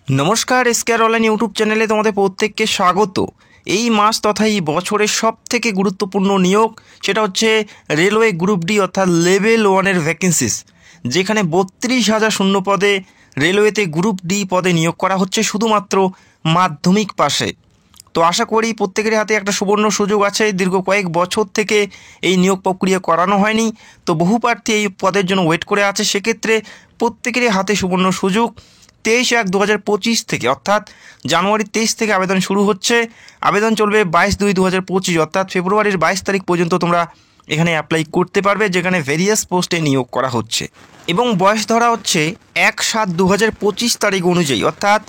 নমস্কার, এসকেআর online YouTube চ্যানেলে তোমাদের প্রত্যেককে স্বাগত। এই মাস তথা এই বছরের সবথেকে গুরুত্বপূর্ণ নিয়োগ সেটা হচ্ছে রেলওয়ে গ্রুপ ডি অর্থাৎ লেভেল 1-এর ভ্যাকেন্সিস, যেখানে 32,000 শূন্য পদে রেলওয়েতে গ্রুপ ডি পদে নিয়োগ করা হচ্ছে শুধুমাত্র মাধ্যমিক পাশে। তো আশা করি প্রত্যেকের হাতে একটা সুবর্ণ সুযোগ আছে। দীর্ঘ কয়েক বছর থেকে এই নিয়োগ প্রক্রিয়া করানো হয়নি, তো বহু প্রার্থী এই পদের জন্য ওয়েট করে আছে। সেক্ষেত্রে প্রত্যেকেরই হাতে সুবর্ণ সুযোগ। 23/1/2025 থেকে অর্থাৎ জানুয়ারি 23 থেকে আবেদন শুরু হচ্ছে। আবেদন চলবে 22/2/2025 অর্থাৎ ফেব্রুয়ারির 22 তারিখ পর্যন্ত তোমরা এখানে অ্যাপ্লাই করতে পারবে, যেখানে ভেরিয়াস পোস্টে নিয়োগ করা হচ্ছে। এবং বয়স ধরা হচ্ছে 1/7/2025 তারিখ অনুযায়ী, অর্থাৎ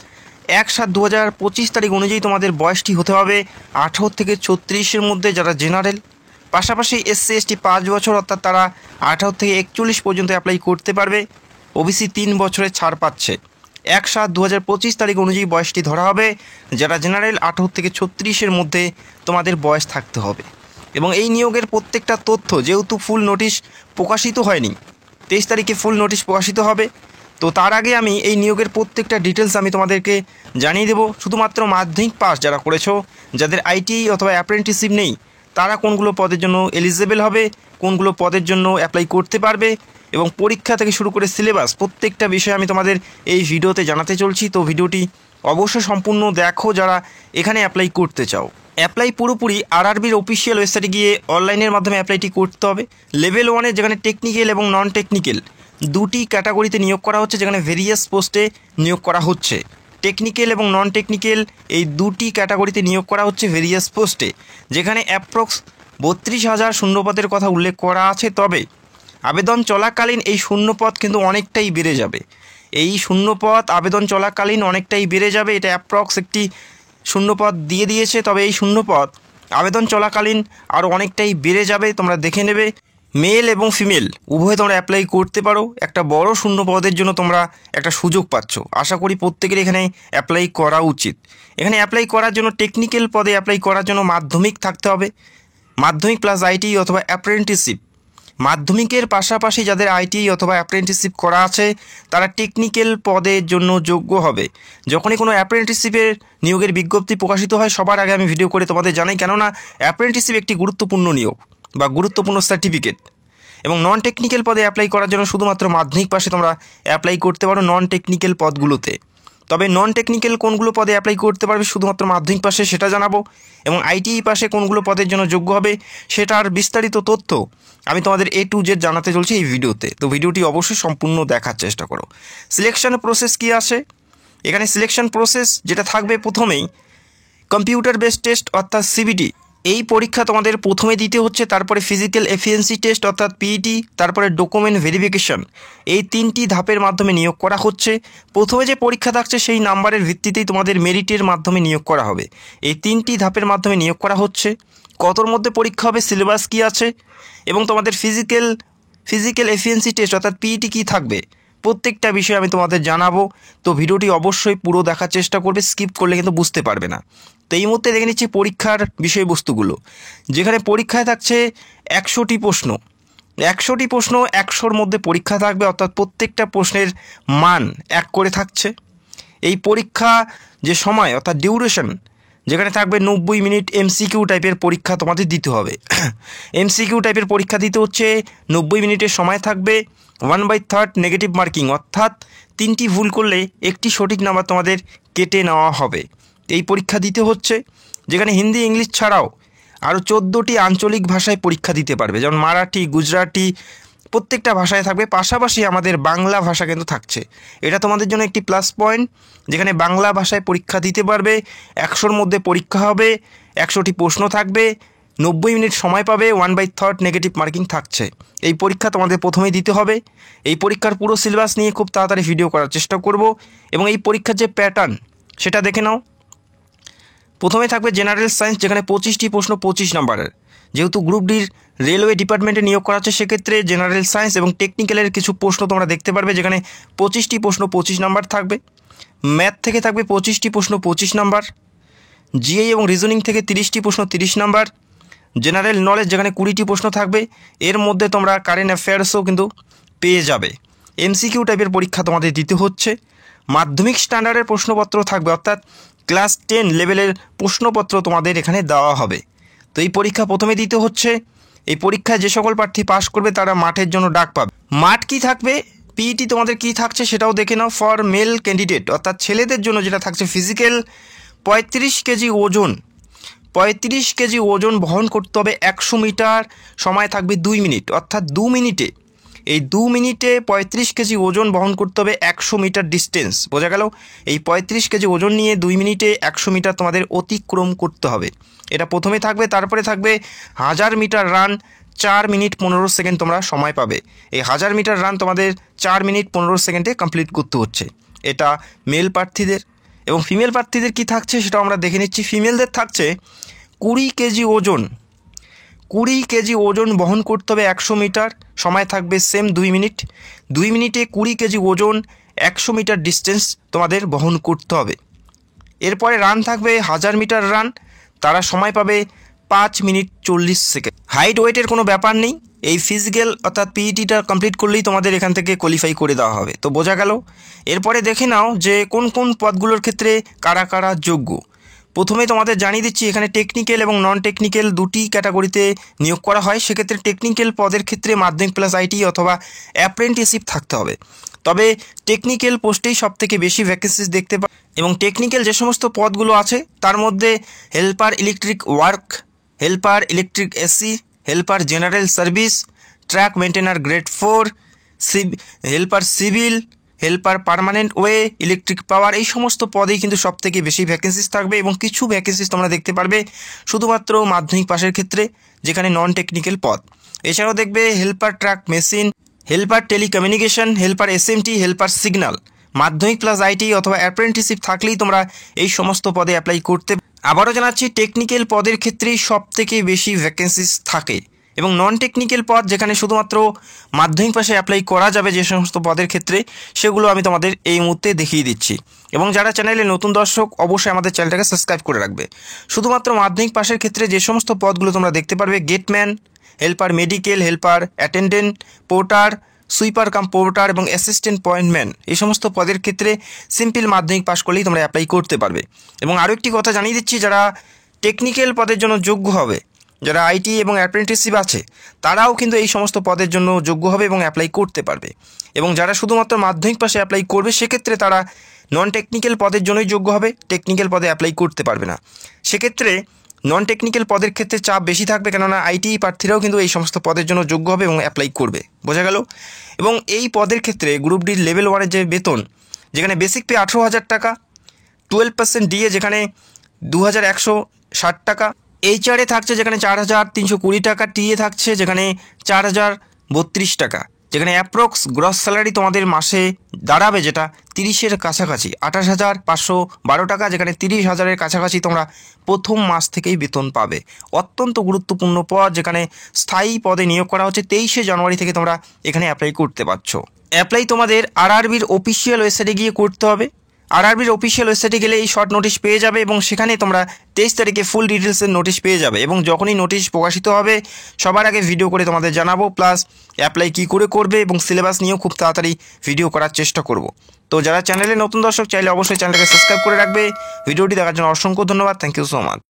1/7/2025 তারিখ অনুযায়ী তোমাদের বয়সটি হতে হবে 18 থেকে 34-এর মধ্যে, যারা জেনারেল। পাশাপাশি SC ST 5 বছর, অর্থাৎ তারা 18 থেকে 41 পর্যন্ত অ্যাপ্লাই করতে পারবে। ওবিসি 3 বছরের ছাড় পাচ্ছে। 1/7/2025 তারিখ অনুযায়ী বয়সটি ধরা হবে, যারা জেনারেল 18 থেকে 36-এর মধ্যে তোমাদের বয়স থাকতে হবে। এবং এই নিয়োগের প্রত্যেকটা তথ্য, যেহেতু ফুল নোটিশ প্রকাশিত হয়নি, 23 তারিখে ফুল নোটিশ প্রকাশিত হবে, তো তার আগে আমি এই নিয়োগের প্রত্যেকটা ডিটেলস আমি তোমাদেরকে জানিয়ে দেবো। শুধুমাত্র মাধ্যমিক পাস যারা করেছো, যাদের ITI অথবা অ্যাপ্রেন্টিসশিপ নেই, তারা কোনগুলো পদের জন্য এলিজেবল হবে, কোনগুলো পদের জন্য অ্যাপ্লাই করতে পারবে, এবং পরীক্ষা থেকে শুরু করে সিলেবাস প্রত্যেকটা বিষয় আমি তোমাদের এই ভিডিওতে জানাতে চলছি। তো ভিডিওটি অবশ্যই সম্পূর্ণ দেখো যারা এখানে অ্যাপ্লাই করতে চাও। অ্যাপ্লাই পুরোপুরি RRBর অফিসিয়াল ওয়েবসাইটে গিয়ে অনলাইনের মাধ্যমে অ্যাপ্লাইটি করতে হবে। লেভেল 1-এ যেখানে টেকনিক্যাল এবং নন টেকনিক্যাল দুটি ক্যাটাগরিতে নিয়োগ করা হচ্ছে, যেখানে ভেরিয়াস পোস্টে নিয়োগ করা হচ্ছে। টেকনিক্যাল এবং নন টেকনিক্যাল এই দুটি ক্যাটাগরিতে নিয়োগ করা হচ্ছে ভেরিয়াস পোস্টে, যেখানে অ্যাপ্রক্স 32,000 শূন্যপদের কথা উল্লেখ করা আছে। তবে আবেদন চলাকালীন এই শূন্যপদ কিন্তু অনেকটাই বেড়ে যাবে। এই শূন্যপদ আবেদন চলাকালীন অনেকটাই বেড়ে যাবে। এটা অ্যাপ্রক্স একটি শূন্যপদ দিয়ে দিয়েছে, তবে এই শূন্যপদ আবেদন চলাকালীন আরও অনেকটাই বেড়ে যাবে। তোমরা দেখে নেবে, মেল এবং ফিমেল উভয়ে তোমরা অ্যাপ্লাই করতে পারো। একটা বড় শূন্য পদের জন্য তোমরা একটা সুযোগ পাচ্ছ। আশা করি প্রত্যেকের এখানে অ্যাপ্লাই করা উচিত। এখানে অ্যাপ্লাই করার জন্য টেকনিক্যাল পদে অ্যাপ্লাই করার জন্য মাধ্যমিক থাকতে হবে, মাধ্যমিক প্লাস ITI অথবা অ্যাপ্রেন্টিসশিপ। মাধ্যমিকের পাশাপাশি যাদের ITI অথবা অ্যাপ্রেন্টিসশিপ করা আছে, তারা টেকনিক্যাল পদের জন্য যোগ্য হবে। যখনই কোনো অ্যাপ্রেন্টিসশিপের নিয়োগের বিজ্ঞপ্তি প্রকাশিত হয়, সবার আগে আমি ভিডিও করে তোমাদের জানাই, কেননা অ্যাপ্রেন্টিসশিপ একটি গুরুত্বপূর্ণ নিয়োগ বা গুরুত্বপূর্ণ সার্টিফিকেট। এবং নন টেকনিক্যাল পদে অ্যাপ্লাই করার জন্য শুধুমাত্র মাধ্যমিক পাশে তোমরা অ্যাপ্লাই করতে পারো নন টেকনিক্যাল পদগুলোতে। তবে নন টেকনিক্যাল কোনগুলো পদে অ্যাপ্লাই করতে পারবে শুধুমাত্র মাধ্যমিক পাশে সেটা জানাবো, এবং ITI পাশে কোনগুলো পদের জন্য যোগ্য হবে সেটার বিস্তারিত তথ্য আমি তোমাদের A to Z জানাতে চলছি এই ভিডিওতে। তো ভিডিওটি অবশ্যই সম্পূর্ণ দেখার চেষ্টা করো। সিলেকশন প্রসেস কী আছে এখানে? সিলেকশন প্রসেস যেটা থাকবে, প্রথমেই কম্পিউটার বেসড টেস্ট অর্থাৎ CBT। এই পরীক্ষা তোমাদের প্রথমে দিতে হচ্ছে, তারপরে ফিজিক্যাল এফিসিয়েন্সি টেস্ট অর্থাৎ PET, তারপরে ডকুমেন্ট ভেরিফিকেশন। এই 3টি ধাপের মাধ্যমে নিয়োগ করা হচ্ছে। প্রথমে যে পরীক্ষা থাকছে সেই নাম্বারের ভিত্তিতেই তোমাদের মেরিটের মাধ্যমে নিয়োগ করা হবে। এই 3টি ধাপের মাধ্যমে নিয়োগ করা হচ্ছে। কতর মধ্যে পরীক্ষা হবে, সিলেবাস কী আছে, এবং তোমাদের ফিজিক্যাল এফিসিয়েন্সি টেস্ট অর্থাৎ PET কী থাকবে, প্রত্যেকটা বিষয় আমি তোমাদের জানাবো। তো ভিডিওটি অবশ্যই পুরো দেখার চেষ্টা করবে, স্কিপ করলে কিন্তু বুঝতে পারবে না। তো এই মুহূর্তে দেখে নিচ্ছি পরীক্ষার বিষয়বস্তুগুলো, যেখানে পরীক্ষায় থাকছে 100টি প্রশ্ন। 100টি প্রশ্ন, 100-র মধ্যে পরীক্ষা থাকবে, অর্থাৎ প্রত্যেকটা প্রশ্নের মান 1 করে থাকছে। এই পরীক্ষা যে সময় অর্থাৎ ডিউরেশন, যেখানে থাকবে 90 মিনিট MCQ টাইপের পরীক্ষা তোমাদের দিতে হবে। MCQ টাইপের পরীক্ষা দিতে হচ্ছে, 90 মিনিটের সময় থাকবে। 1/3 নেগেটিভ মার্কিং, অর্থাৎ 3টি ভুল করলে একটি সঠিক নাম্বার তোমাদের কেটে নেওয়া হবে। এই পরীক্ষা দিতে হচ্ছে, যেখানে হিন্দি ইংলিশ ছাড়াও আরও 14টি আঞ্চলিক ভাষায় পরীক্ষা দিতে পারবে, যেমন মারাঠি, গুজরাটি, প্রত্যেকটা ভাষায় থাকবে। পাশাপাশি আমাদের বাংলা ভাষা কিন্তু থাকছে। এটা তোমাদের জন্য একটি প্লাস পয়েন্ট, যেখানে বাংলা ভাষায় পরীক্ষা দিতে পারবে। 100-র মধ্যে পরীক্ষা হবে, 100টি প্রশ্ন থাকবে, 90 মিনিট সময় পাবে, 1/3 নেগেটিভ মার্কিং থাকছে। এই পরীক্ষা তোমাদের প্রথমেই দিতে হবে। এই পরীক্ষার পুরো সিলেবাস নিয়ে খুব তাড়াতাড়ি ভিডিও করার চেষ্টা করব, এবং এই পরীক্ষার যে প্যাটার্ন সেটা দেখে নাও। প্রথমে থাকবে জেনারেল সায়েন্স, যেখানে 25টি প্রশ্ন 25 নাম্বারের। যেহেতু গ্রুপ ডির রেলওয়ে ডিপার্টমেন্টে নিয়োগ করা হচ্ছে, সেক্ষেত্রে জেনারেল সায়েন্স এবং টেকনিক্যালের কিছু প্রশ্ন তোমরা দেখতে পারবে, যেখানে 25টি প্রশ্ন 25 নাম্বার থাকবে। ম্যাথ থেকে থাকবে 25টি প্রশ্ন 25 নাম্বার। GI এবং রিজনিং থেকে 30টি প্রশ্ন 30 নাম্বার। জেনারেল নলেজ, যেখানে 20টি প্রশ্ন থাকবে। এর মধ্যে তোমরা কারেন্ট অ্যাফেয়ার্সও কিন্তু পেয়ে যাবে। MCQ টাইপের পরীক্ষা তোমাদের দিতে হচ্ছে। মাধ্যমিক স্ট্যান্ডার্ডের প্রশ্নপত্র থাকবে, অর্থাৎ ক্লাস 10 লেভেলের প্রশ্নপত্র তোমাদের এখানে দেওয়া হবে। তো এই পরীক্ষা প্রথমে দিতে হচ্ছে। এই পরীক্ষায় যে সকল প্রার্থী পাস করবে তারা মাঠের জন্য ডাক পাবে। মাঠ কি থাকবে, পিইটি তোমাদের কি থাকছে সেটাও দেখে নাও। ফর মেল ক্যান্ডিডেট অর্থাৎ ছেলেদের জন্য যেটা থাকছে ফিজিক্যাল 35 কেজি ওজন, 35 কেজি ওজন বহন করতে হবে 100 মিটার, সময় থাকবে 2 মিনিট, অর্থাৎ 2 মিনিটে, এই 2 মিনিটে 35 কেজি ওজন বহন করতে হবে 100 মিটার ডিস্টেন্স। বোঝা গেল? এই 35 কেজি ওজন নিয়ে 2 মিনিটে 100 মিটার তোমাদের অতিক্রম করতে হবে, এটা প্রথমে থাকবে। তারপরে থাকবে 1000 মিটার রান, 4 মিনিট 15 সেকেন্ড তোমরা সময় পাবে। এই 1000 মিটার রান তোমাদের 4 মিনিট 15 সেকেন্ডে কমপ্লিট করতে হচ্ছে, এটা মেল প্রার্থীদের। এবং ফিমেল প্রার্থীদের কি থাকছে সেটাও আমরা দেখে নিচ্ছি। ফিমেলদের থাকছে 20 কেজি ওজন, 20 কেজি ওজন বহন করতে হবে 100 মিটার, সময় থাকবে সেম 2 মিনিট। 2 মিনিটে 20 কেজি ওজন 100 মিটার ডিস্টেন্স তোমাদের বহন করতে হবে। এরপরে রান থাকবে 1000 মিটার রান, তারা সময় পাবে 5 মিনিট 40 সেকেন্ড। হাইট ওয়েটের কোনো ব্যাপার নেই, এই ফিজিক্যাল অর্থাৎ পিইটিটা কমপ্লিট করলেই তোমাদের এখান থেকে কোয়ালিফাই করে দেওয়া হবে। তো বোঝা গেল। এরপরে দেখে নাও যে কোন কোন পদগুলোর ক্ষেত্রে কারা কারা যোগ্য। প্রথমে তোমাদের জানিয়ে দিচ্ছি এখানে টেকনিক্যাল এবং নন টেকনিক্যাল দুটি ক্যাটাগরিতে নিয়োগ করা হয়। সেক্ষেত্রে টেকনিক্যাল পদের ক্ষেত্রে মাধ্যমিক প্লাস আইটি অথবা অ্যাপ্রেন্টিসশিপ থাকতে হবে। তবে টেকনিক্যাল পোস্টেই সবথেকে বেশি ভ্যাকেন্সিস দেখতে পাই। এবং টেকনিক্যাল যে সমস্ত পদগুলো আছে তার মধ্যে helper electric work, helper electric AC, helper general service, track maintainer grade 4, helper civil, helper permanent way, electric power, এই সমস্ত পদেই কিন্তু সবথেকে বেশি ভ্যাকেন্সিস থাকবে। এবং কিছু ভ্যাকেন্সিস তোমরা দেখতে পারবে শুধুমাত্র মাধ্যমিক পাশের ক্ষেত্রে, যেখানে নন টেকনিক্যাল পদ। এছাড়াও দেখবে helper track machine, helper telecommunication, helper SMT, helper signal. মাধ্যমিক প্লাস আইটি অথবা অ্যাপ্রেন্টিসশিপ থাকলেই তোমরা এই সমস্ত পদে অ্যাপ্লাই করতে। আবারও জানাচ্ছি টেকনিক্যাল পদের ক্ষেত্রেই সবথেকে বেশি ভ্যাকেন্সিস থাকে। এবং নন টেকনিক্যাল পদ যেখানে শুধুমাত্র মাধ্যমিক পাশে অ্যাপ্লাই করা যাবে যে সমস্ত পদের ক্ষেত্রে, সেগুলো আমি তোমাদের এই মুহূর্তে দেখিয়ে দিচ্ছি। এবং যারা চ্যানেলে নতুন দর্শক অবশ্যই আমাদের চ্যানেলটাকে সাবস্ক্রাইব করে রাখবে। শুধুমাত্র মাধ্যমিক পাশের ক্ষেত্রে যে সমস্ত পদগুলো তোমরা দেখতে পারবে, gateman, helper medical, helper attendant, porter, sweeper cum porter এবং অ্যাসিস্ট্যান্ট পয়েন্টম্যান, এই সমস্ত পদের ক্ষেত্রে সিম্পল মাধ্যমিক পাশ করলেই তোমরা অ্যাপ্লাই করতে পারবে। এবং আরও একটি কথা জানিয়ে দিচ্ছি, যারা টেকনিক্যাল পদের জন্য যোগ্য হবে, যারা আইটি এবং অ্যাপ্রেন্টিসশিপ আছে, তারাও কিন্তু এই সমস্ত পদের জন্য যোগ্য হবে এবং অ্যাপ্লাই করতে পারবে। এবং যারা শুধুমাত্র মাধ্যমিক পাশে অ্যাপ্লাই করবে সেক্ষেত্রে তারা নন টেকনিক্যাল পদের জন্যই যোগ্য হবে, টেকনিক্যাল পদে অ্যাপ্লাই করতে পারবে না। সেক্ষেত্রে নন টেকনিক্যাল পদের ক্ষেত্রে চাপ বেশি থাকবে, কেননা আইটি প্রার্থীরাও কিন্তু এই সমস্ত পদের জন্য যোগ্য হবে এবং অ্যাপ্লাই করবে। বোঝা গেল? এবং এই পদের ক্ষেত্রে গ্রুপ ডি লেভেল 1-এর যে বেতন, যেখানে বেসিক পে 18,000 টাকা, 12% ডিএ যেখানে 2,160 টাকা, এইচআরএ থাকছে যেখানে 4,320 টাকা, টিএ থাকছে যেখানে 4,032 টাকা, যেখানে অ্যাপ্রক্স গ্রস স্যালারি তোমাদের মাসে দাঁড়াবে যেটা 30-এর কাছাকাছি, 28,512 টাকা, যেখানে 30,000-এর কাছাকাছি তোমরা প্রথম মাস থেকেই বেতন পাবে। অত্যন্ত গুরুত্বপূর্ণ পদ, যেখানে স্থায়ী পদে নিয়োগ করা হচ্ছে। 23শে জানুয়ারি থেকে তোমরা এখানে অ্যাপ্লাই করতে পারছো। অ্যাপ্লাই তোমাদের আরআরবির অফিসিয়াল ওয়েবসাইটে গিয়ে করতে হবে। আরআরবির অফিসিয়াল ওয়েবসাইটে গেলে এই শর্ট নোটিশ পেয়ে যাবে এবং সেখানে তোমরা 23 তারিখে ফুল ডিটেলসের নোটিশ পেয়ে যাবে। এবং যখনই নোটিশ প্রকাশিত হবে সবার আগে ভিডিও করে তোমাদের জানাবো, প্লাস অ্যাপ্লাই কী করে করবে এবং সিলেবাস নিয়েও খুব তাড়াতাড়ি ভিডিও করার চেষ্টা করব। তো যারা চ্যানেলে নতুন দর্শক চাইলে অবশ্যই চ্যানেলটাকে সাবস্ক্রাইব করে রাখবে। ভিডিওটি দেখার জন্য অসংখ্য ধন্যবাদ। Thank you so much.